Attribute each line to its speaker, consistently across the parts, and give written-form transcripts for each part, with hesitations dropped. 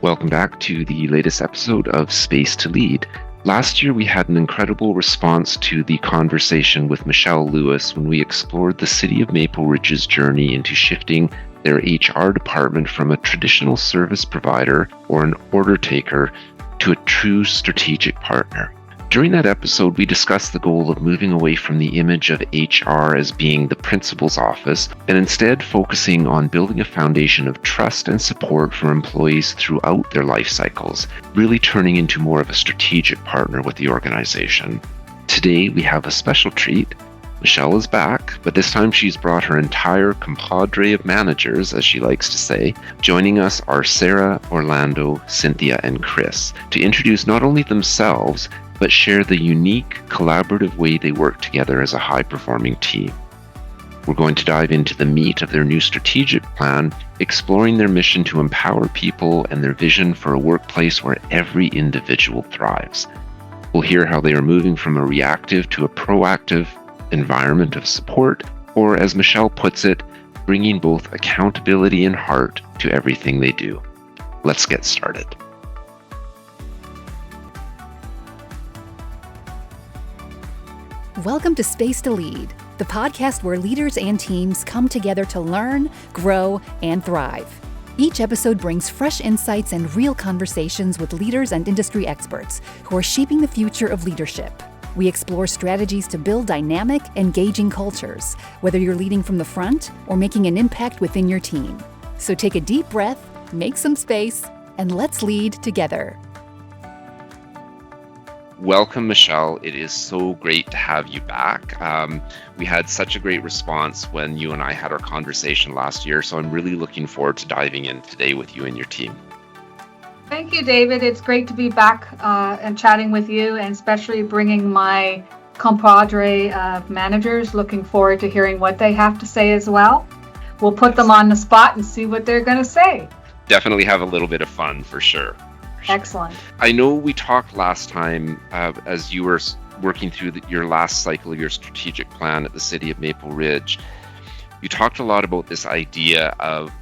Speaker 1: Welcome back to the latest episode of Space to Lead. Last year, we had an incredible response to the conversation with Michelle Lewis when we explored the City of Maple Ridge's journey into shifting their HR department from a traditional service provider or an order taker to a true strategic partner. During that episode, we discussed the goal of moving away from the image of HR as being the principal's office and instead focusing on building a foundation of trust and support for employees throughout their life cycles, really turning into more of a strategic partner with the organization. Today, we have a special treat. Michelle is back, but this time she's brought her entire compadre of managers, as she likes to say. Joining us are Sarah, Orlando, Cynthia, and Chris to introduce not only themselves, but share the unique, collaborative way they work together as a high-performing team. We're going to dive into the meat of their new strategic plan, exploring their mission to empower people and their vision for a workplace where every individual thrives. We'll hear how they are moving from a reactive to a proactive environment of support, or as Michelle puts it, bringing both accountability and heart to everything they do. Let's get started.
Speaker 2: Welcome to Space to Lead, the podcast where leaders and teams come together to learn, grow, and thrive. Each episode brings fresh insights and real conversations with leaders and industry experts who are shaping the future of leadership. We explore strategies to build dynamic, engaging cultures, whether you're leading from the front or making an impact within your team. So take a deep breath, make some space, and let's lead together.
Speaker 1: Welcome, Michelle. It is so great to have you back. We had such a great response when you and I had our conversation last year, so I'm really looking forward to diving in today with you and your team.
Speaker 3: Thank you, David. It's great to be back and chatting with you, and especially bringing my compadre of managers. Looking forward to hearing what they have to say as well. We'll put them on the spot and see what they're going to say.
Speaker 1: Definitely have a little bit of fun for sure.
Speaker 3: Excellent.
Speaker 1: I know we talked last time as you were working through your last cycle of your strategic plan at the City of Maple Ridge. You talked a lot about this idea of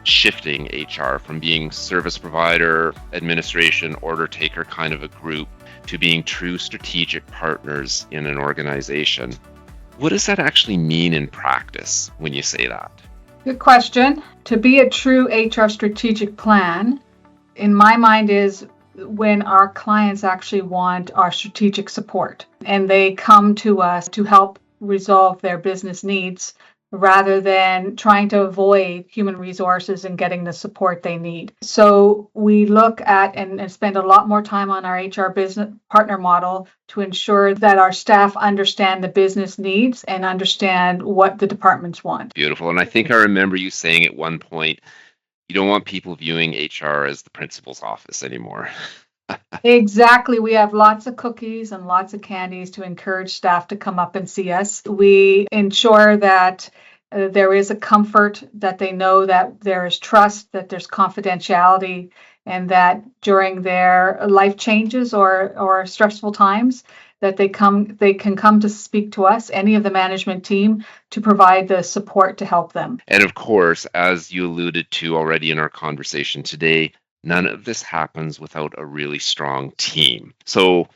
Speaker 1: shifting HR from being service provider, administration, order taker kind of a group to being true strategic partners in an organization. What does that actually mean in practice when you say that?
Speaker 3: Good question. To be a true HR strategic plan, in my mind, is when our clients actually want our strategic support and they come to us to help resolve their business needs rather than trying to avoid human resources and getting the support they need. So we look at and spend a lot more time on our HR business partner model to ensure that our staff understand the business needs and understand what the departments want.
Speaker 1: Beautiful. And I think I remember you saying at one point, you don't want people viewing HR as the principal's office anymore.
Speaker 3: Exactly. We have lots of cookies and lots of candies to encourage staff to come up and see us. We ensure that there is a comfort, that they know that there is trust, that there's confidentiality, and that during their life changes or stressful times, that they can come to speak to us, any of the management team, to provide the support to help them.
Speaker 1: And of course, as you alluded to already in our conversation today, none of this happens without a really strong team. So,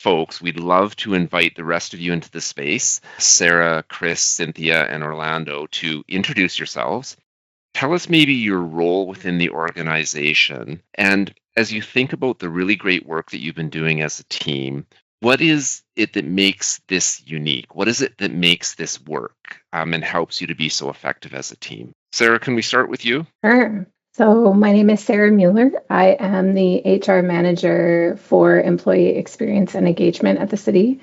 Speaker 1: folks, we'd love to invite the rest of you into the space, Sarah, Chris, Cynthia, and Orlando, to introduce yourselves. Tell us maybe your role within the organization. And as you think about the really great work that you've been doing as a team, what is it that makes this unique? What is it that makes this work and helps you to be so effective as a team? Sarah, can we start with you?
Speaker 4: Sure. So my name is Sarah Mueller. I am the HR manager for employee experience and engagement at the city.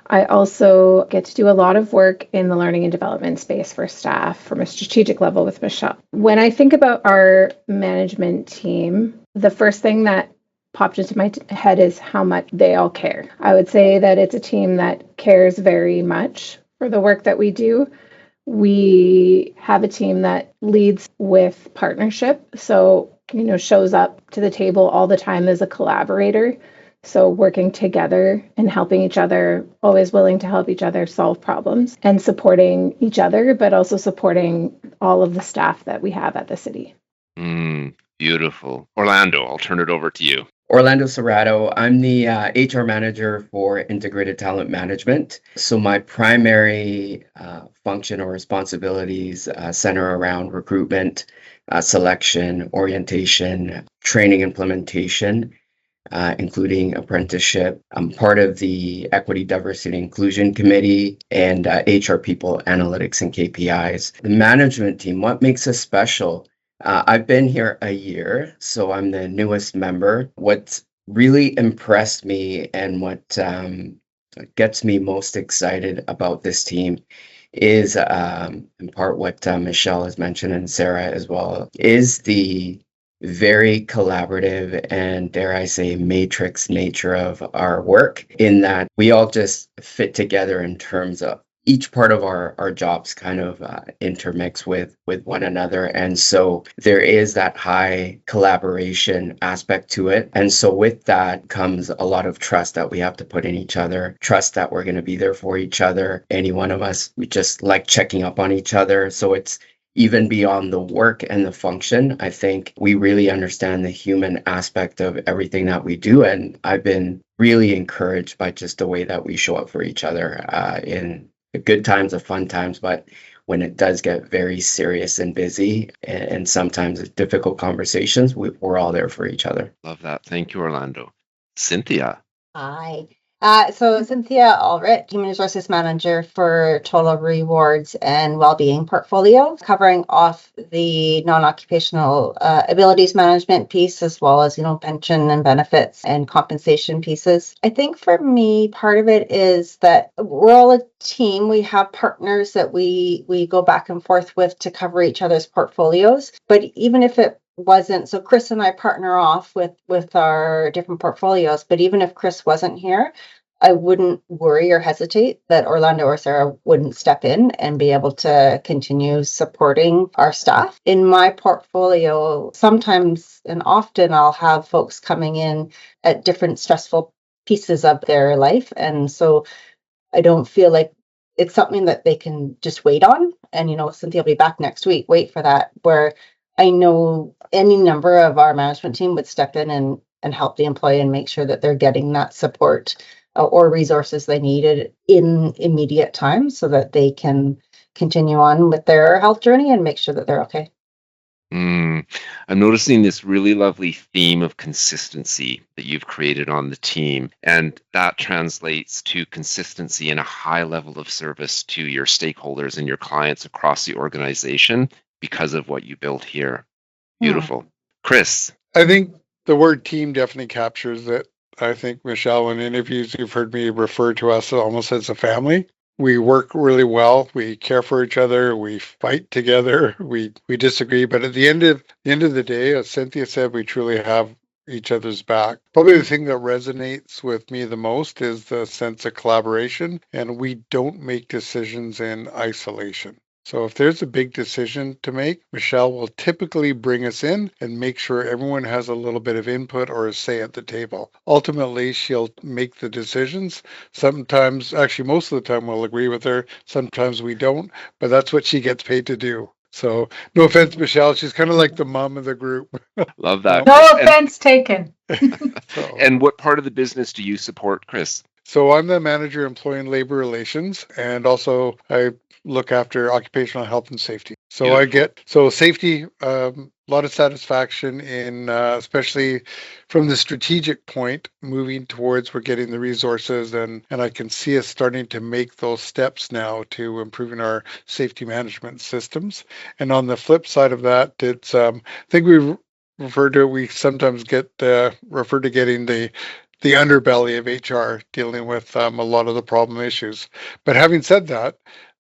Speaker 4: I also get to do a lot of work in the learning and development space for staff from a strategic level with Michelle. When I think about our management team, the first thing that popped into my head is how much they all care. I would say that it's a team that cares very much for the work that we do. We have a team that leads with partnership. So, shows up to the table all the time as a collaborator. So working together and helping each other, always willing to help each other solve problems and supporting each other, but also supporting all of the staff that we have at the city.
Speaker 1: Beautiful. Orlando, I'll turn it over to you.
Speaker 5: Orlando Serrato. I'm the HR manager for integrated talent management. So my primary function or responsibilities center around recruitment, selection, orientation, training implementation, including apprenticeship. I'm part of the Equity, Diversity, and Inclusion Committee and HR People Analytics and KPIs. The management team, what makes us special? I've been here a year, so I'm the newest member. What's really impressed me and what gets me most excited about this team is, in part, what Michelle has mentioned and Sarah as well, is the very collaborative and, dare I say, matrix nature of our work, in that we all just fit together in terms of each part of our jobs kind of intermix with one another. And so there is that high collaboration aspect to it. And so with that comes a lot of trust that we have to put in each other, trust that we're going to be there for each other. Any one of us, we just like checking up on each other. So it's even beyond the work and the function. I think we really understand the human aspect of everything that we do. And I've been really encouraged by just the way that we show up for each other in the good times, the fun times, but when it does get very serious and busy and sometimes difficult conversations, we're all there for each other.
Speaker 1: Love that. Thank you, Orlando. Cynthia.
Speaker 6: Hi. So Cynthia Allred, Human Resources Manager for Total Rewards and Wellbeing Portfolio, covering off the non-occupational abilities management piece, as well as, pension and benefits and compensation pieces. I think for me, part of it is that we're all a team. We have partners that we go back and forth with to cover each other's portfolios. But even if it wasn't, so Chris and I partner off with our different portfolios, but even if Chris wasn't here, I wouldn't worry or hesitate that Orlando or Sarah wouldn't step in and be able to continue supporting our staff. In my portfolio, sometimes and often I'll have folks coming in at different stressful pieces of their life. And so I don't feel like it's something that they can just wait on. And, Cynthia will be back next week. Wait for that. Where I know any number of our management team would step in and help the employee and make sure that they're getting that support or resources they needed in immediate time so that they can continue on with their health journey and make sure that they're okay.
Speaker 1: I'm noticing this really lovely theme of consistency that you've created on the team, and that translates to consistency and a high level of service to your stakeholders and your clients across the organization because of what you built here. Beautiful. Chris.
Speaker 7: I think the word team definitely captures it. I think, Michelle, in interviews, you've heard me refer to us almost as a family. We work really well. We care for each other. We fight together. We disagree. But at the end of the day, as Cynthia said, we truly have each other's back. Probably the thing that resonates with me the most is the sense of collaboration. And we don't make decisions in isolation. So if there's a big decision to make, Michelle will typically bring us in and make sure everyone has a little bit of input or a say at the table. Ultimately, she'll make the decisions. Sometimes, actually most of the time we'll agree with her. Sometimes we don't, but that's what she gets paid to do. So no offense, Michelle, she's kind of like the mom of the group.
Speaker 1: Love that.
Speaker 3: No offense taken.
Speaker 1: And what part of the business do you support, Chris?
Speaker 7: So I'm the manager, employee and labor relations, and also I look after occupational health and safety. So Beautiful. I get safety, a lot of satisfaction in, especially from the strategic point, moving towards we're getting the resources, and I can see us starting to make those steps now to improving our safety management systems. And on the flip side of that, it's I think we sometimes get referred to getting the underbelly of HR, dealing with a lot of the problem issues. But having said that,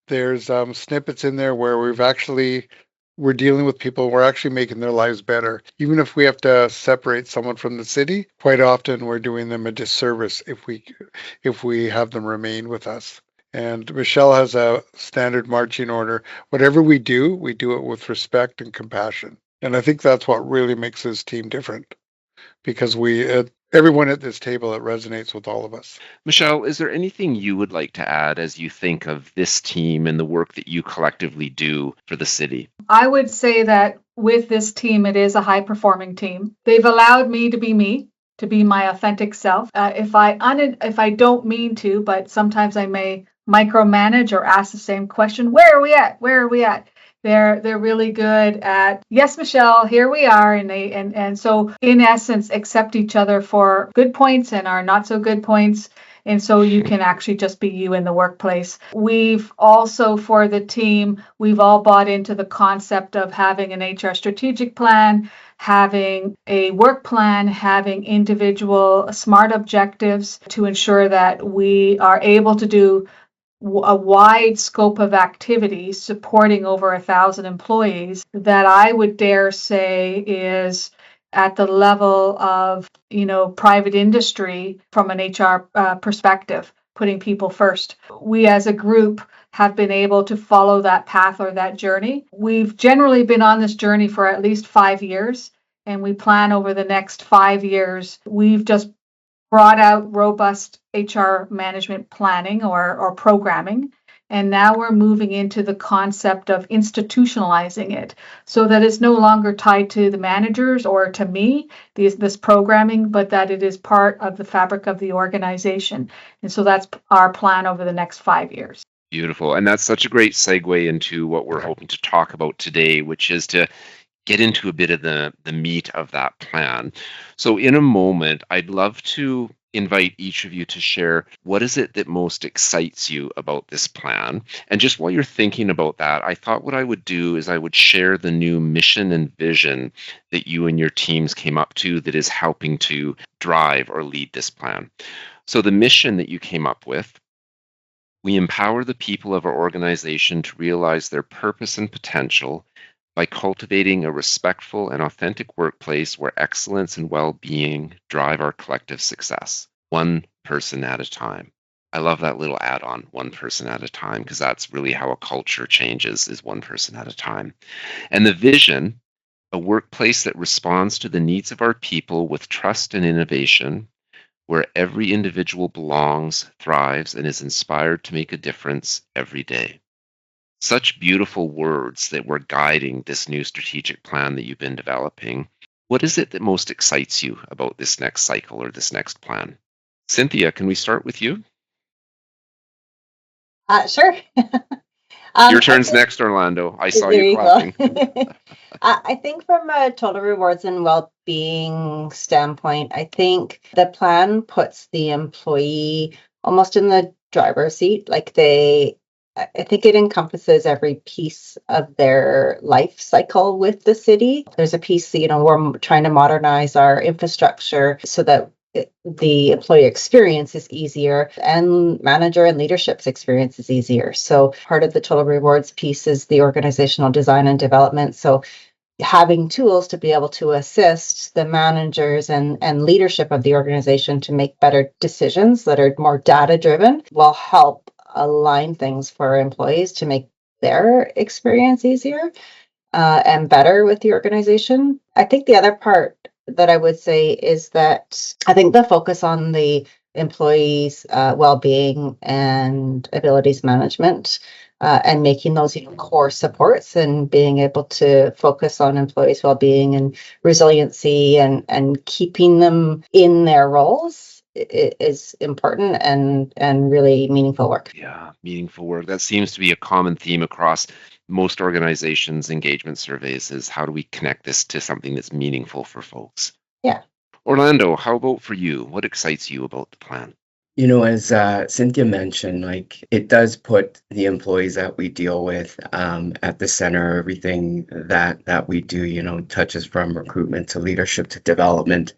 Speaker 7: there's snippets in there where we're dealing with people, we're actually making their lives better. Even if we have to separate someone from the city, quite often we're doing them a disservice if we have them remain with us. And Michelle has a standard marching order. Whatever we do it with respect and compassion. And I think that's what really makes this team different, because everyone at this table, it resonates with all of us.
Speaker 1: Michelle, is there anything you would like to add as you think of this team and the work that you collectively do for the city?
Speaker 3: I would say that with this team, it is a high performing team. They've allowed me, to be my authentic self. If I don't mean to, but sometimes I may micromanage or ask the same question, where are we at? Where are we at? They're really good at, yes, Michelle, here we are. And so in essence, accept each other for good points and our not so good points. And so you can actually just be you in the workplace. We've also, for the team, we've all bought into the concept of having an HR strategic plan, having a work plan, having individual SMART objectives to ensure that we are able to do a wide scope of activities supporting over 1,000 employees that I would dare say is at the level of, private industry from an HR perspective, putting people first. We as a group have been able to follow that path or that journey. We've generally been on this journey for at least 5 years, and we plan over the next 5 years. We've just brought out robust HR management planning or programming. And now we're moving into the concept of institutionalizing it so that it's no longer tied to the managers or to me, this programming, but that it is part of the fabric of the organization. And so that's our plan over the next 5 years.
Speaker 1: Beautiful. And that's such a great segue into what we're hoping to talk about today, which is to get into a bit of the meat of that plan. So in a moment, I'd love to invite each of you to share what is it that most excites you about this plan. And just while you're thinking about that, I thought what I would do is I would share the new mission and vision that you and your teams came up to that is helping to drive or lead this plan. So the mission that you came up with: we empower the people of our organization to realize their purpose and potential by cultivating a respectful and authentic workplace where excellence and well-being drive our collective success, one person at a time. I love that little add-on, one person at a time, because that's really how a culture changes, is one person at a time. And the vision: a workplace that responds to the needs of our people with trust and innovation, where every individual belongs, thrives, and is inspired to make a difference every day. Such beautiful words that were guiding this new strategic plan that you've been developing. What is it that most excites you about this next cycle or this next plan? Cynthia, can we start with you?
Speaker 6: Sure.
Speaker 1: Your turn's next, Orlando. I saw
Speaker 6: There
Speaker 1: you
Speaker 6: you
Speaker 1: clapping.
Speaker 6: go. I think from a total rewards and well-being standpoint, I think the plan puts the employee almost in the driver's seat. I think it encompasses every piece of their life cycle with the city. There's a piece, we're trying to modernize our infrastructure so that the employee experience is easier and manager and leadership's experience is easier. So part of the total rewards piece is the organizational design and development. So having tools to be able to assist the managers and leadership of the organization to make better decisions that are more data driven will help align things for our employees to make their experience easier and better with the organization. I think the other part that I would say is that I think the focus on the employees' well-being and abilities management and making those core supports and being able to focus on employees' well-being and resiliency and keeping them in their roles is important and really meaningful work.
Speaker 1: Yeah, meaningful work. That seems to be a common theme across most organizations' engagement surveys, is how do we connect this to something that's meaningful for folks?
Speaker 6: Yeah.
Speaker 1: Orlando, how about for you? What excites you about the plan?
Speaker 5: As Cynthia mentioned, it does put the employees that we deal with at the center. Everything that we do, touches from recruitment to leadership to development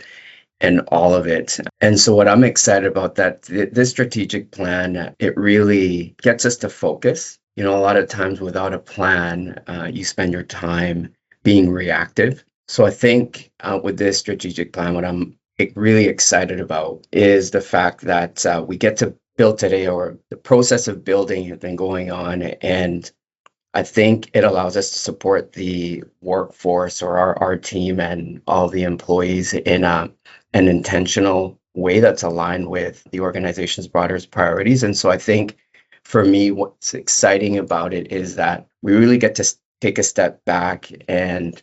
Speaker 5: and all of it. And so what I'm excited about that, this strategic plan, it really gets us to focus. A lot of times without a plan, you spend your time being reactive. So I think with this strategic plan, what I'm really excited about is the fact that we get to build today, or the process of building has been going on. And I think it allows us to support the workforce or our team and all the employees in an intentional way that's aligned with the organization's broader priorities. And so I think for me, what's exciting about it is that we really get to take a step back and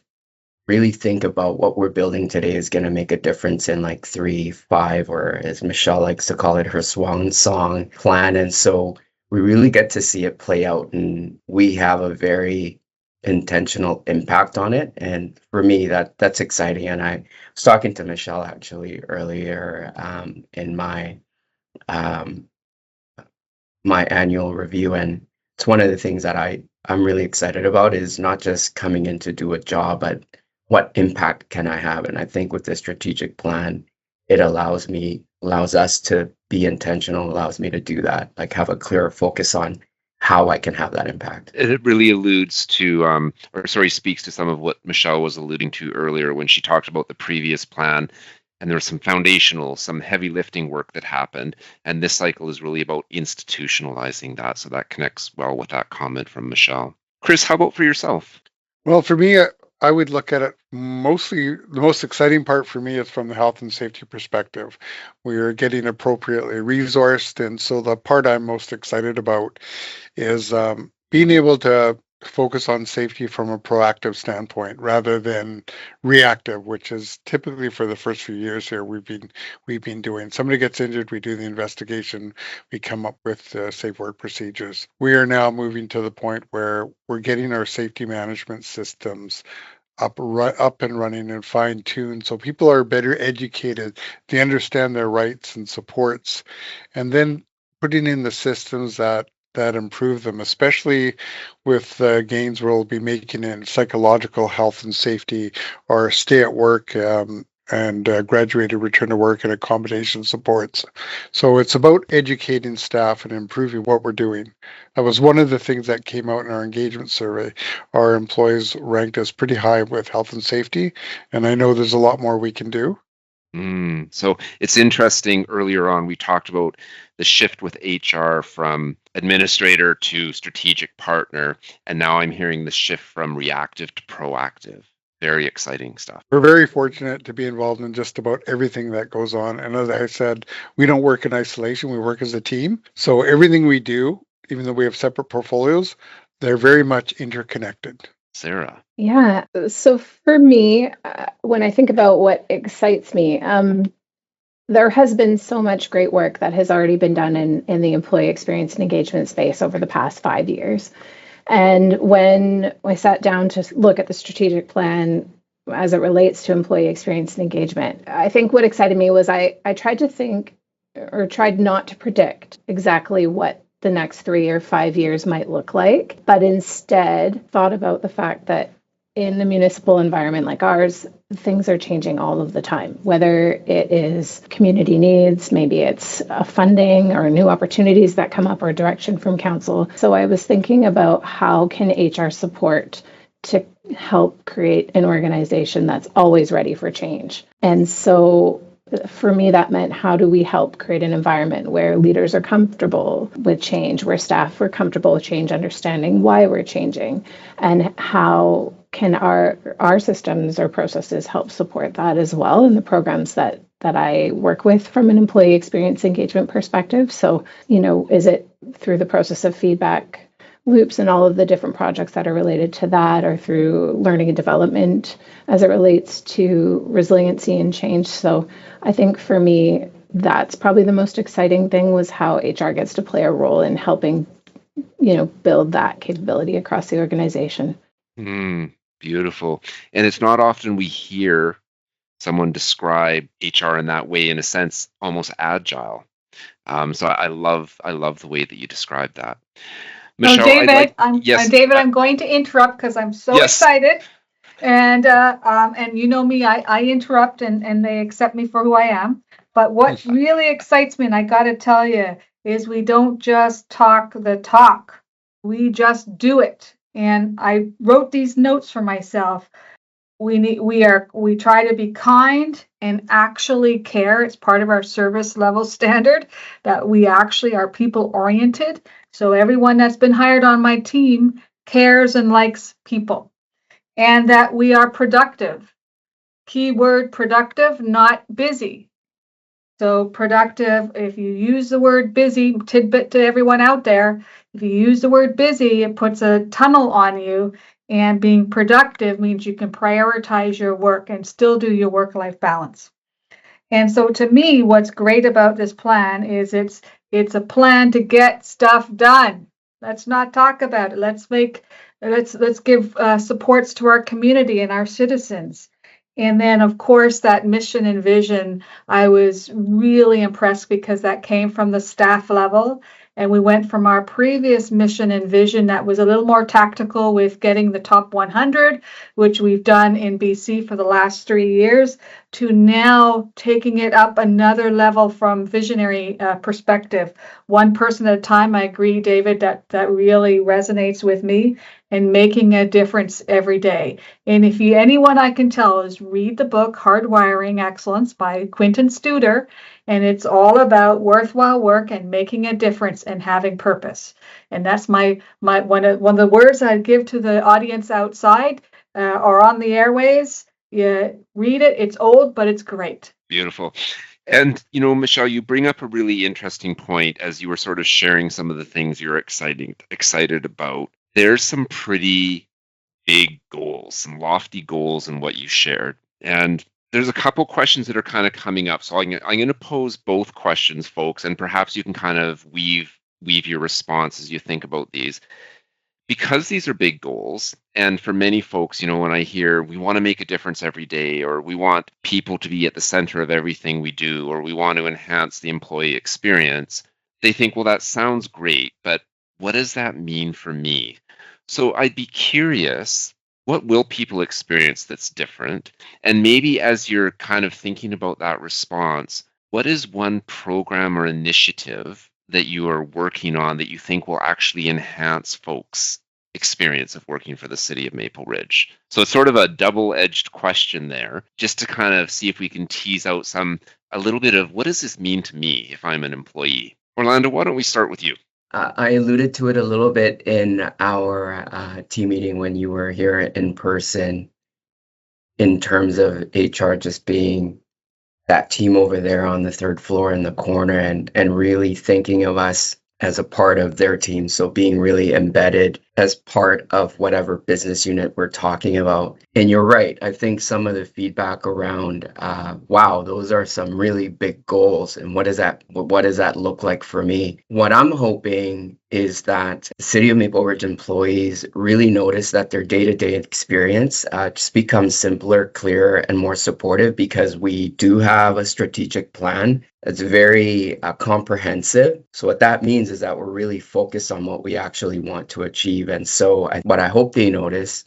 Speaker 5: really think about what we're building today is going to make a difference in like 3, 5, or as Michelle likes to call it, her swan song plan. And so we really get to see it play out, and we have a very intentional impact on it. And for me, that's exciting. And I was talking to Michelle actually earlier in um, my annual review, and it's one of the things that I'm really excited about is not just coming in to do a job, but what impact can I have? And I think with the strategic plan, it allows us to be intentional, allows me to do that, like have a clearer focus on how I can have that impact.
Speaker 1: It really alludes to, speaks to some of what Michelle was alluding to earlier when she talked about the previous plan. And there was some heavy lifting work that happened. And this cycle is really about institutionalizing that. So that connects well with that comment from Michelle. Chris, how about for yourself?
Speaker 7: Well, for me, I would look at it mostly, the most exciting part for me is from the health and safety perspective. We are getting appropriately resourced. And so the part I'm most excited about is being able to focus on safety from a proactive standpoint rather than reactive, which is typically for the first few years here we've been doing. Somebody gets injured, we do the investigation, we come up with safe work procedures. We are now moving to the point where we're getting our safety management systems up and running and fine-tuned, so people are better educated, they understand their rights and supports, and then putting in the systems that improve them, especially with gains we'll be making in psychological health and safety, or stay at work and graduated return to work and accommodation supports. So it's about educating staff and improving what we're doing. That was one of the things that came out in our engagement survey. Our employees ranked us pretty high with health and safety, and I know there's a lot more we can do.
Speaker 1: So it's interesting. Earlier on, we talked about the shift with HR from administrator to strategic partner, and now I'm hearing the shift from reactive to proactive. Very exciting stuff.
Speaker 7: We're very fortunate to be involved in just about everything that goes on. And as I said, we don't work in isolation, we work as a team. So everything we do, even though we have separate portfolios, they're very much interconnected.
Speaker 1: Sarah.
Speaker 4: Yeah. So for me, when I think about what excites me, there has been so much great work that has already been done in the employee experience and engagement space over the past 5 years. And when I sat down to look at the strategic plan as it relates to employee experience and engagement, I think what excited me was I tried to think, or tried not to predict exactly what the next 3 or 5 years might look like, but instead thought about the fact that in a municipal environment like ours, things are changing all of the time, whether it is community needs, maybe it's funding or new opportunities that come up or direction from council. So I was thinking about how can HR support to help create an organization that's always ready for change. And so for me, that meant how do we help create an environment where leaders are comfortable with change, where staff are comfortable with change, understanding why we're changing, and how can our systems or processes help support that as well in the programs that I work with from an employee experience engagement perspective. So, is it through the process of feedback loops and all of the different projects that are related to that, or through learning and development as it relates to resiliency and change. So I think for me, that's probably the most exciting thing, was how HR gets to play a role in helping, build that capability across the organization.
Speaker 1: Beautiful. And it's not often we hear someone describe HR in that way, in a sense, almost agile. So I love the way that you described that. Michelle,
Speaker 3: David, I'm going to interrupt because I'm so excited. And you know me, I interrupt and they accept me for who I am. But what really excites me, and I got to tell you, is we don't just talk the talk, we just do it. And I wrote these notes for myself. We try to be kind and actually care. It's part of our service level standard that we actually are people oriented. So everyone that's been hired on my team cares and likes people, and that we are productive. Keyword productive, not busy. So productive, if you use the word busy, tidbit to everyone out there, if you use the word busy, it puts a tunnel on you And being productive means you can prioritize your work and still do your work-life balance. And so to me, what's great about this plan is it's a plan to get stuff done. Let's not talk about it. Let's give supports to our community and our citizens. And then, of course, that mission and vision, I was really impressed because that came from the staff level. And we went from our previous mission and vision that was a little more tactical with getting the top 100, which we've done in BC for the last 3 years, to now taking it up another level from visionary perspective. One person at a time, I agree, David, that really resonates with me, and making a difference every day. And if anyone I can tell is read the book Hardwiring Excellence by Quinton Studer, and it's all about worthwhile work and making a difference and having purpose. And that's my one of the words I give to the audience outside or on the airways. Yeah, read it. It's old, but it's great.
Speaker 1: Beautiful. And, Michelle, you bring up a really interesting point as you were sort of sharing some of the things you're excited about. There's some pretty big goals, some lofty goals in what you shared. And there's a couple questions that are kind of coming up. So I'm going to pose both questions, folks, and perhaps you can kind of weave your response as you think about these. Because these are big goals, and for many folks, when I hear we want to make a difference every day, or we want people to be at the center of everything we do, or we want to enhance the employee experience, they think, well, that sounds great, but what does that mean for me? So I'd be curious, what will people experience that's different? And maybe as you're kind of thinking about that response, what is one program or initiative that you are working on that you think will actually enhance folks' experience of working for the city of Maple Ridge? So it's sort of a double-edged question there, just to kind of see if we can tease out a little bit of what does this mean to me if I'm an employee? Orlando, why don't we start with you?
Speaker 5: I alluded to it a little bit in our team meeting when you were here in person, in terms of HR just being that team over there on the third floor in the corner, and really thinking of us as a part of their team. So being really embedded as part of whatever business unit we're talking about. And you're right. I think some of the feedback around, wow, those are some really big goals. And what does that look like for me? What I'm hoping is that the City of Maple Ridge employees really notice that their day-to-day experience just becomes simpler, clearer, and more supportive, because we do have a strategic plan that's very comprehensive. So what that means is that we're really focused on what we actually want to achieve. And so what I hope they notice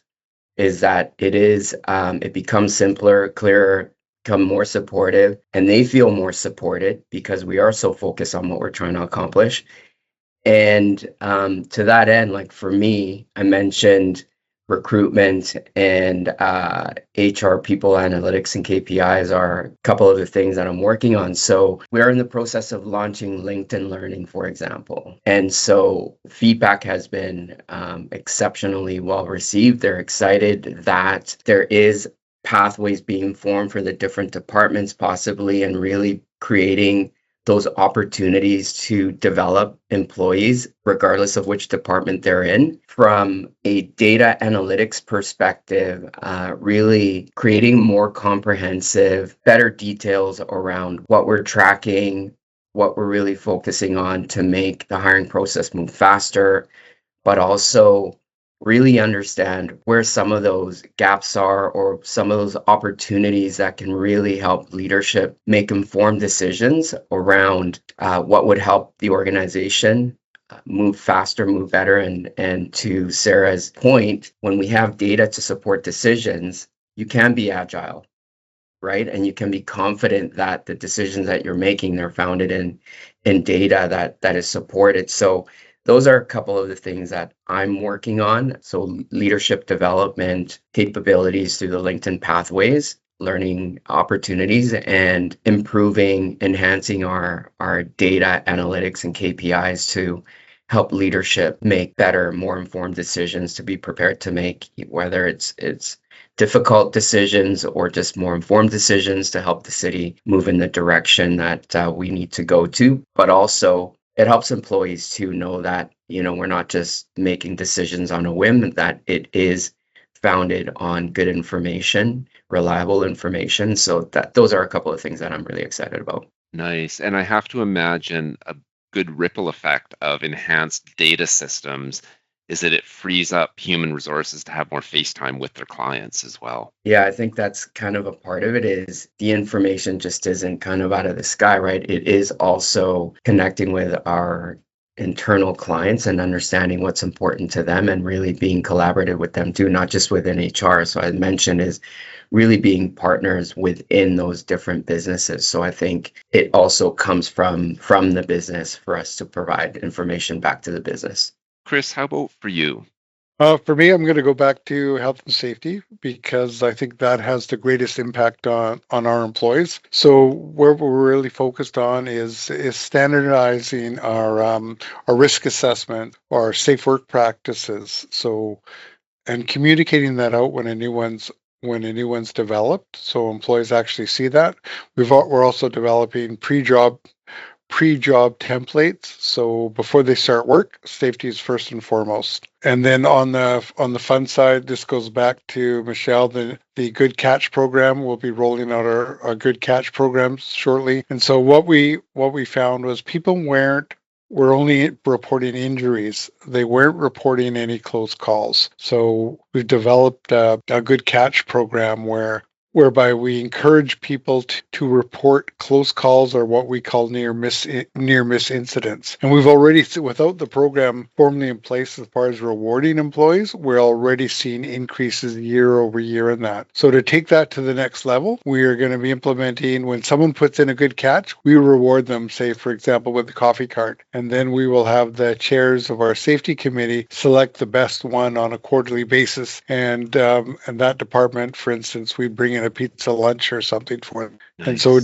Speaker 5: is that it becomes simpler, clearer, become more supportive, and they feel more supported because we are so focused on what we're trying to accomplish. And to that end, like for me, I mentioned recruitment and HR, people analytics and KPIs are a couple of the things that I'm working on. So we're in the process of launching LinkedIn Learning, for example. And so feedback has been exceptionally well received. They're excited that there is pathways being formed for the different departments possibly, and really creating those opportunities to develop employees, regardless of which department they're in. From a data analytics perspective, really creating more comprehensive, better details around what we're tracking, what we're really focusing on to make the hiring process move faster, but also really understand where some of those gaps are, or some of those opportunities that can really help leadership make informed decisions around what would help the organization move faster, move better. And to Sarah's point, when we have data to support decisions, you can be agile, right? And you can be confident that the decisions that you're making, they're founded in data that is supported. So those are a couple of the things that I'm working on. So leadership development capabilities through the LinkedIn pathways, learning opportunities, and enhancing our data analytics and KPIs to help leadership make better, more informed decisions, to be prepared to make, whether it's difficult decisions or just more informed decisions to help the city move in the direction that we need to go to. But also, it helps employees to know that, we're not just making decisions on a whim, that it is founded on good information, reliable information. So those are a couple of things that I'm really excited about.
Speaker 1: Nice. And I have to imagine a good ripple effect of enhanced data systems is that it frees up human resources to have more face time with their clients as well.
Speaker 5: Yeah, I think that's kind of a part of it is the information just isn't kind of out of the sky, right? It is also connecting with our internal clients and understanding what's important to them and really being collaborative with them too, not just within HR. So I mentioned is really being partners within those different businesses. So I think it also comes from the business for us to provide information back to the business.
Speaker 1: Chris, how about for you?
Speaker 7: For me, I'm going to go back to health and safety because I think that has the greatest impact on our employees. So where we're really focused on is standardizing our risk assessment or our safe work practices. So and communicating that out when a new one's developed, so employees actually see that. We're also developing pre-job templates. So before they start work, safety is first and foremost. And then on the fun side, this goes back to Michelle, the Good Catch program. We'll be rolling out our Good Catch programs shortly. And so what we found was people were only reporting injuries. They weren't reporting any close calls. So we've developed a Good Catch program whereby we encourage people to report close calls or what we call near miss incidents. And we've already, without the program formally in place as far as rewarding employees, we're already seeing increases year over year in that. So to take that to the next level, we are going to be implementing when someone puts in a good catch, we reward them, say, for example, with the coffee cart. And then we will have the chairs of our safety committee select the best one on a quarterly basis. And that department, for instance, we bring in a pizza lunch or something for them. Nice. And so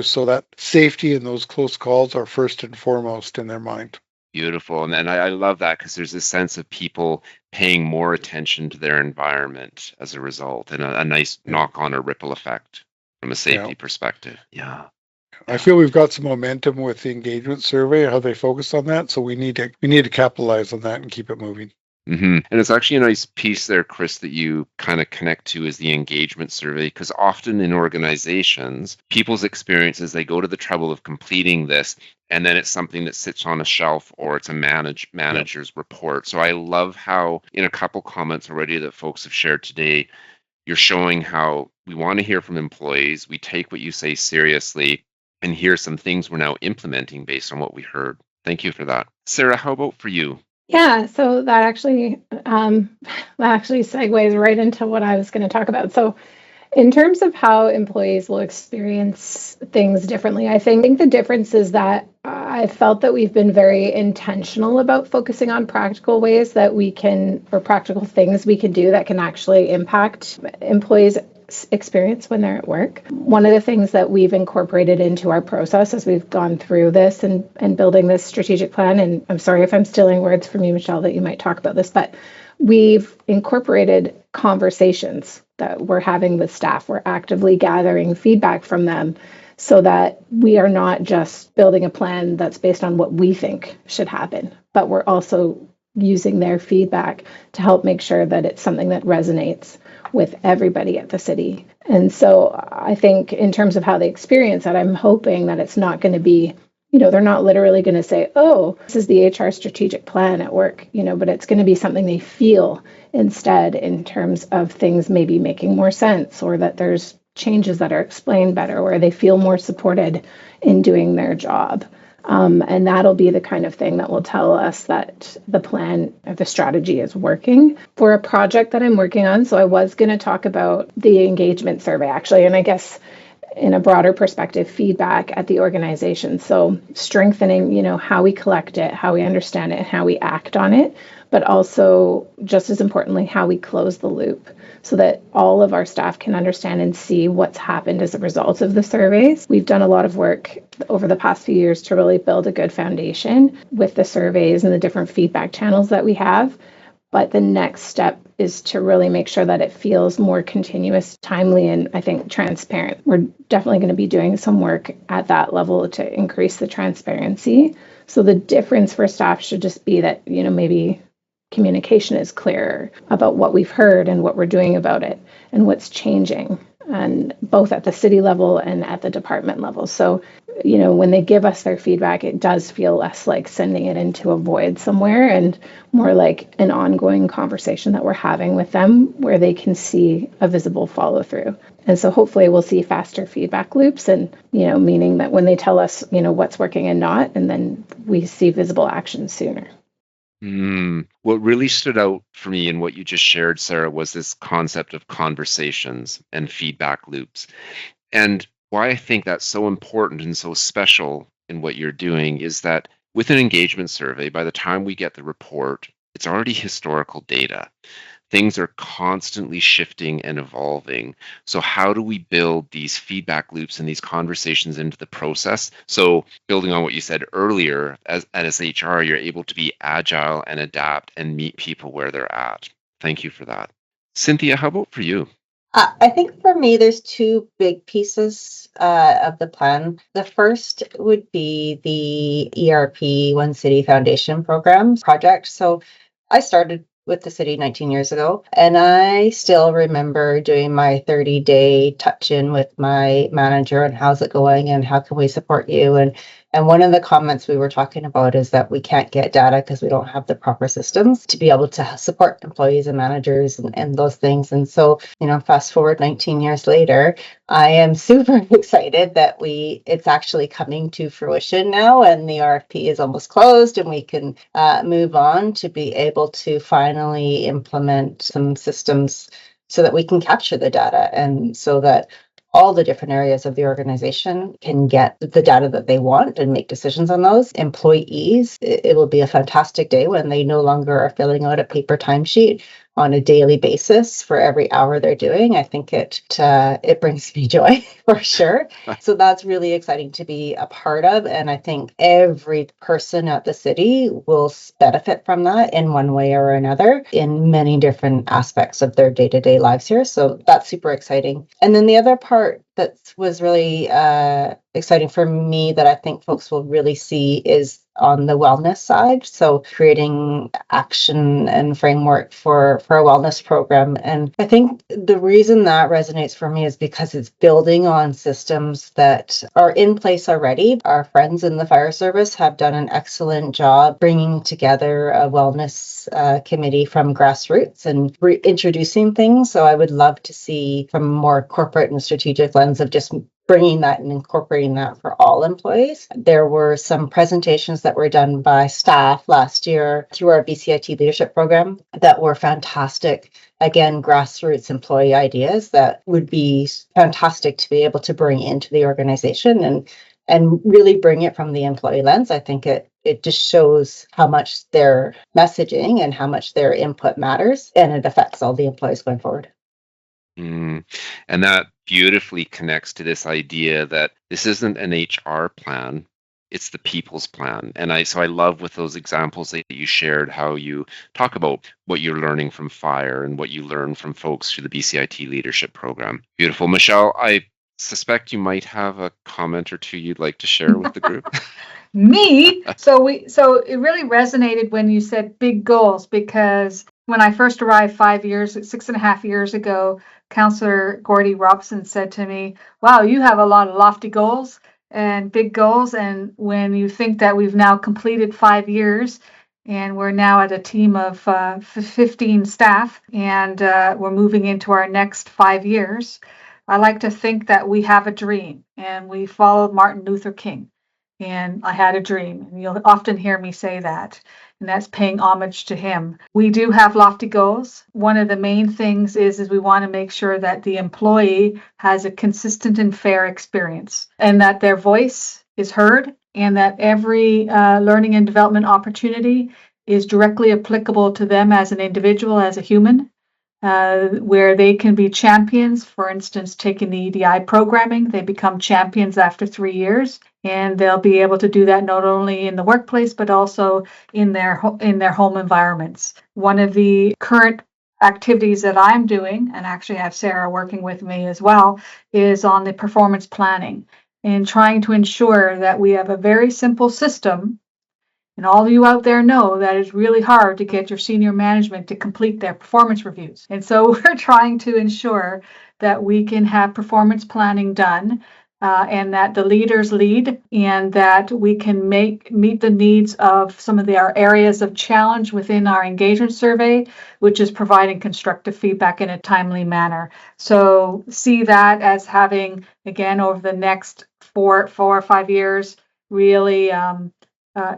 Speaker 7: so that safety and those close calls are first and foremost in their mind.
Speaker 1: Beautiful. And I love that because there's this sense of people paying more attention to their environment as a result and a nice knock-on or ripple effect from a safety perspective. Yeah.
Speaker 7: I feel we've got some momentum with the engagement survey, how they focus on that. So we need to capitalize on that and keep it moving.
Speaker 1: Mm-hmm. And it's actually a nice piece there, Chris, that you kind of connect to is the engagement survey, because often in organizations, people's experiences, they go to the trouble of completing this, and then it's something that sits on a shelf or it's a manager's report. So I love how in a couple comments already that folks have shared today, you're showing how we want to hear from employees, we take what you say seriously, and here's some things we're now implementing based on what we heard. Thank you for that. Sarah, how about for you?
Speaker 4: Yeah, so that actually segues right into what I was going to talk about. So in terms of how employees will experience things differently, I think the difference is that I felt that we've been very intentional about focusing on practical ways that we can, or practical things we can do that can actually impact employees' experience when they're at work. One of the things that we've incorporated into our process as we've gone through this and building this strategic plan, and I'm sorry if I'm stealing words from you, Michelle, that you might talk about this, but we've incorporated conversations that we're having with staff. We're actively gathering feedback from them so that we are not just building a plan that's based on what we think should happen, but we're also using their feedback to help make sure that it's something that resonates with everybody at the city. And so I think in terms of how they experience that, I'm hoping that it's not going to be, they're not literally going to say, oh, this is the HR strategic plan at work, but it's going to be something they feel instead in terms of things maybe making more sense, or that there's changes that are explained better, or they feel more supported in doing their job. And that'll be the kind of thing that will tell us that the plan or the strategy is working. For a project that I'm working on, so I was going to talk about the engagement survey, actually, and I guess in a broader perspective, feedback at the organization. So strengthening, how we collect it, how we understand it, and how we act on it, but also just as importantly, how we close the loop so that all of our staff can understand and see what's happened as a result of the surveys. We've done a lot of work over the past few years to really build a good foundation with the surveys and the different feedback channels that we have. But the next step is to really make sure that it feels more continuous, timely, and I think transparent. We're definitely going to be doing some work at that level to increase the transparency. So the difference for staff should just be that, maybe communication is clearer about what we've heard and what we're doing about it and what's changing, and both at the city level and at the department level. So, when they give us their feedback, it does feel less like sending it into a void somewhere and more like an ongoing conversation that we're having with them where they can see a visible follow through. And so hopefully we'll see faster feedback loops and, meaning that when they tell us, what's working and not, and then we see visible action sooner.
Speaker 1: What really stood out for me in what you just shared, Sarah, was this concept of conversations and feedback loops. And why I think that's so important and so special in what you're doing is that with an engagement survey, by the time we get the report, it's already historical data. Things are constantly shifting and evolving. So how do we build these feedback loops and these conversations into the process? So building on what you said earlier, as HR, you're able to be agile and adapt and meet people where they're at. Thank you for that. Cynthia, how about for you?
Speaker 6: I think for me, there's two big pieces of the plan. The first would be the ERP One City Foundation program project. So I started with the city 19 years ago, and I still remember doing my 30-day touch-in with my manager and how's it going and how can we support you. And one of the comments we were talking about is that we can't get data because we don't have the proper systems to be able to support employees and managers and those things. And so, fast forward 19 years later, I am super excited that it's actually coming to fruition now, and the RFP is almost closed, and we can move on to be able to finally implement some systems so that we can capture the data and so that all the different areas of the organization can get the data that they want and make decisions on those. Employees, it will be a fantastic day when they no longer are filling out a paper timesheet on a daily basis for every hour they're doing. I think it brings me joy for sure. So that's really exciting to be a part of. And I think every person at the city will benefit from that in one way or another in many different aspects of their day-to-day lives here. So that's super exciting. And then the other part that was really exciting for me that I think folks will really see is on the wellness side. So creating action and framework for a wellness program. And I think the reason that resonates for me is because it's building on systems that are in place already. Our friends in the fire service have done an excellent job bringing together a wellness committee from grassroots and reintroducing things. So I would love to see from a more corporate and strategic lens of just bringing that and incorporating that for all employees. There were some presentations that were done by staff last year through our BCIT leadership program that were fantastic. Again, grassroots employee ideas that would be fantastic to be able to bring into the organization and really bring it from the employee lens. I think it just shows how much their messaging and how much their input matters, and it affects all the employees going forward.
Speaker 1: And that beautifully connects to this idea that this isn't an HR plan, it's the people's plan. And I love with those examples that you shared how you talk about what you're learning from fire and what you learn from folks through the BCIT leadership program. Beautiful. Michelle, I suspect you might have a comment or two you'd like to share with the group.
Speaker 3: Me? So it really resonated when you said big goals, because when I first arrived 6.5 years ago, Councillor Gordy Robson said to me, wow, you have a lot of lofty goals and big goals. And when you think that we've now completed 5 years and we're now at a team of 15 staff and we're moving into our next 5 years, I like to think that we have a dream and we followed Martin Luther King. And I had a dream, and you'll often hear me say that, and that's paying homage to him. We do have lofty goals. One of the main things is we want to make sure that the employee has a consistent and fair experience, and that their voice is heard, and that every learning and development opportunity is directly applicable to them as an individual, as a human, where they can be champions. For instance, taking the EDI programming, they become champions after 3 years, and they'll be able to do that not only in the workplace but also in their home environments. One of the current activities that I'm doing, and actually I have Sarah working with me as well, is on the performance planning and trying to ensure that we have a very simple system And all of you out there know that it's really hard to get your senior management to complete their performance reviews. And so we're trying to ensure that we can have performance planning done, and that the leaders lead, and that we can meet the needs of some of our areas of challenge within our engagement survey, which is providing constructive feedback in a timely manner. So see that as having, again, over the next 4 or 5 years, really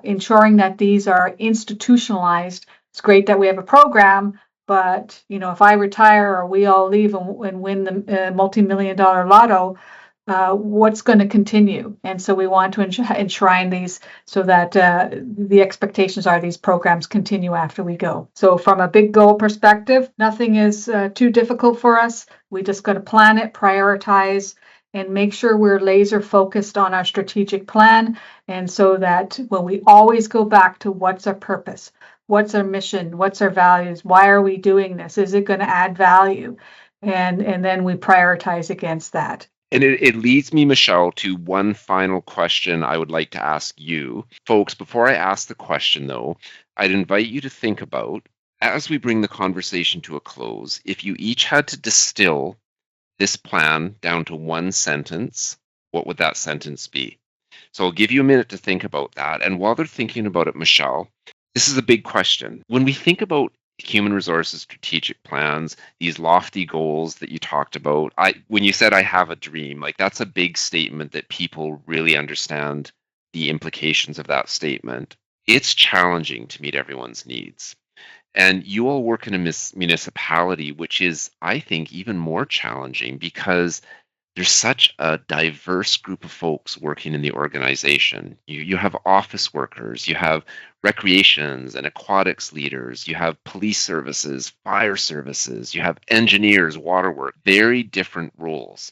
Speaker 3: ensuring that these are institutionalized. It's great that we have a program, but if I retire or we all leave and win the multi-million-dollar lotto, what's going to continue? And so we want to enshrine these so that the expectations are these programs continue after we go. So from a big goal perspective, nothing is too difficult for us. We just got to plan it, prioritize, and make sure we're laser focused on our strategic plan. And so that when we always go back to what's our purpose, what's our mission, what's our values, why are we doing this? Is it going to add value? And then we prioritize against that.
Speaker 1: And it leads me, Michelle, to one final question I would like to ask you. Folks, before I ask the question, though, I'd invite you to think about, as we bring the conversation to a close, if you each had to distill this plan down to one sentence, what would that sentence be? So I'll give you a minute to think about that. And while they're thinking about it, Michelle, this is a big question. When we think about human resources strategic plans, these lofty goals that you talked about, when you said I have a dream, like that's a big statement that people really understand the implications of that statement. It's challenging to meet everyone's needs. And you all work in a municipality, which is, I think, even more challenging because there's such a diverse group of folks working in the organization. You have office workers, you have recreations and aquatics leaders, you have police services, fire services, you have engineers, water work, very different roles.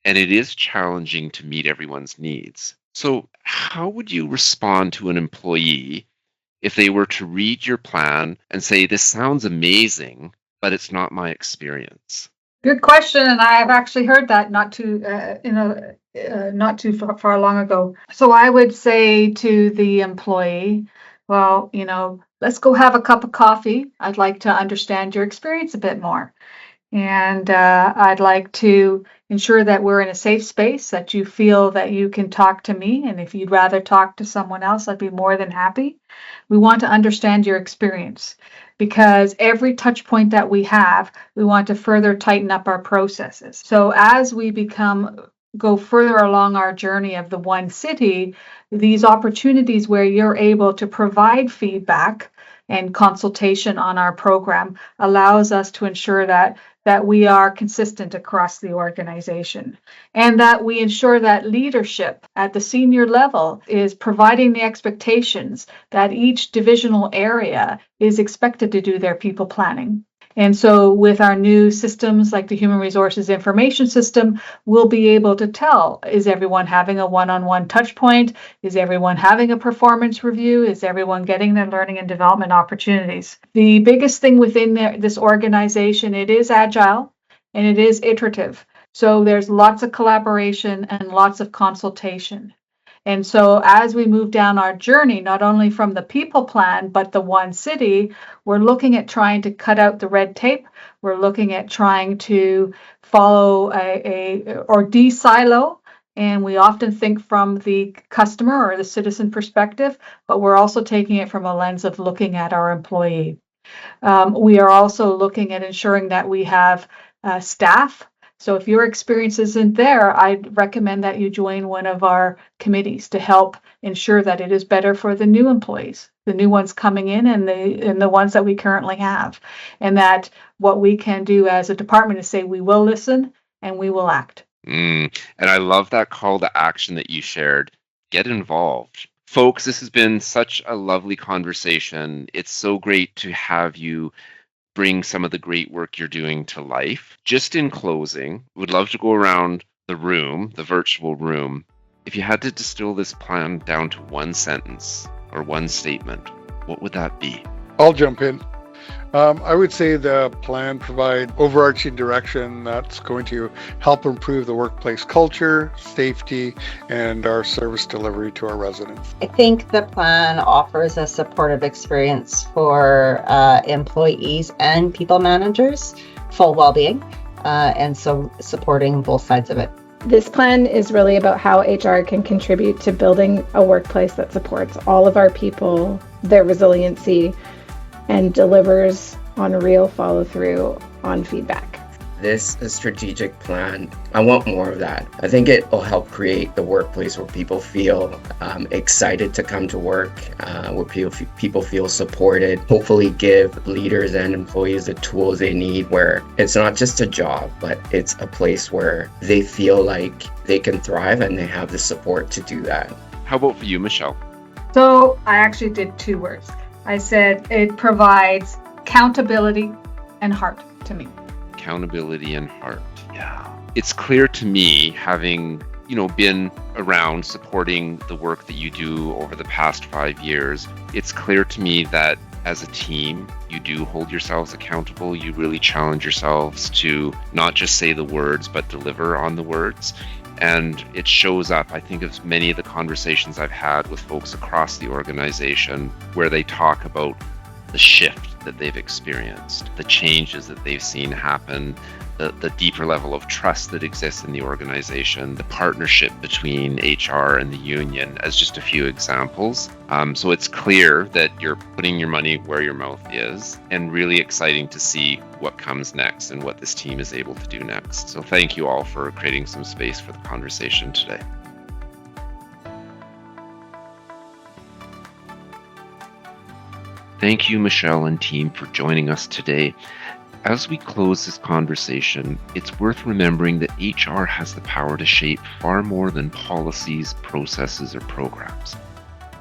Speaker 1: And it is challenging to meet everyone's needs. So how would you respond to an employee if they were to read your plan and say, this sounds amazing, but it's not my experience?
Speaker 3: Good question, and I've actually heard that not too far long ago. So I would say to the employee, well, let's go have a cup of coffee. I'd like to understand your experience a bit more. And I'd like to ensure that we're in a safe space, that you feel that you can talk to me. And if you'd rather talk to someone else, I'd be more than happy. We want to understand your experience, because every touch point that we have, we want to further tighten up our processes. So as we go further along our journey of the one city, these opportunities where you're able to provide feedback and consultation on our program allows us to ensure that we are consistent across the organization, and that we ensure that leadership at the senior level is providing the expectations that each divisional area is expected to do their people planning. And so with our new systems like the Human Resources Information System, we'll be able to tell, is everyone having a one-on-one touch point? Is everyone having a performance review? Is everyone getting their learning and development opportunities? The biggest thing within this organization, it is agile and it is iterative. So there's lots of collaboration and lots of consultation. And so as we move down our journey, not only from the people plan, but the one city, we're looking at trying to cut out the red tape. We're looking at trying to follow or de-silo. And we often think from the customer or the citizen perspective, but we're also taking it from a lens of looking at our employee. We are also looking at ensuring that we have staff. So if your experience isn't there, I'd recommend that you join one of our committees to help ensure that it is better for the new employees, the new ones coming in and the ones that we currently have. And that what we can do as a department is say, we will listen and we will act.
Speaker 1: And I love that call to action that you shared. Get involved. Folks, this has been such a lovely conversation. It's so great to have you bring some of the great work you're doing to life. Just in closing, would love to go around the room, the virtual room. If you had to distill this plan down to one sentence or one statement, what would that be?
Speaker 7: I'll jump in. I would say the plan provide overarching direction that's going to help improve the workplace culture, safety, and our service delivery to our residents.
Speaker 6: I think the plan offers a supportive experience for employees and people managers, full well-being, and so supporting both sides of it.
Speaker 4: This plan is really about how HR can contribute to building a workplace that supports all of our people, their resiliency, and delivers on real follow-through on feedback.
Speaker 5: This strategic plan, I want more of that. I think it will help create the workplace where people feel excited to come to work, where people feel supported, hopefully give leaders and employees the tools they need, where it's not just a job, but it's a place where they feel like they can thrive and they have the support to do that.
Speaker 1: How about for you, Michelle?
Speaker 3: So I actually did 2 words. I said it provides accountability and heart to me.
Speaker 1: Accountability and heart. Yeah. It's clear to me, having, been around supporting the work that you do over the past 5 years, it's clear to me that as a team, you do hold yourselves accountable. You really challenge yourselves to not just say the words, but deliver on the words. And it shows up, I think, of many of the conversations I've had with folks across the organization where they talk about the shift that they've experienced, the changes that they've seen happen, the deeper level of trust that exists in the organization, the partnership between HR and the union, as just a few examples. So it's clear that you're putting your money where your mouth is, and really exciting to see what comes next and what this team is able to do next. So thank you all for creating some space for the conversation today. Thank you, Michelle and team, for joining us today. As we close this conversation, it's worth remembering that HR has the power to shape far more than policies, processes, or programs.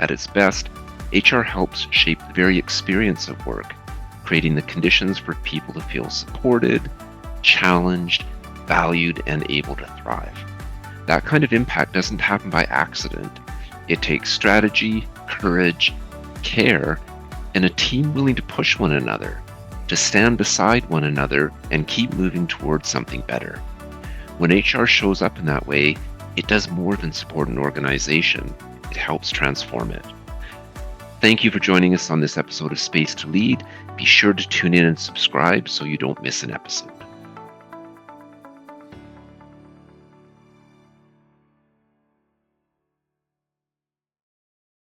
Speaker 1: At its best, HR helps shape the very experience of work, creating the conditions for people to feel supported, challenged, valued, and able to thrive. That kind of impact doesn't happen by accident. It takes strategy, courage, care, and a team willing to push one another, to stand beside one another and keep moving towards something better. When HR shows up in that way, it does more than support an organization. It helps transform it. Thank you for joining us on this episode of Space to Lead. Be sure to tune in and subscribe so you don't miss an episode.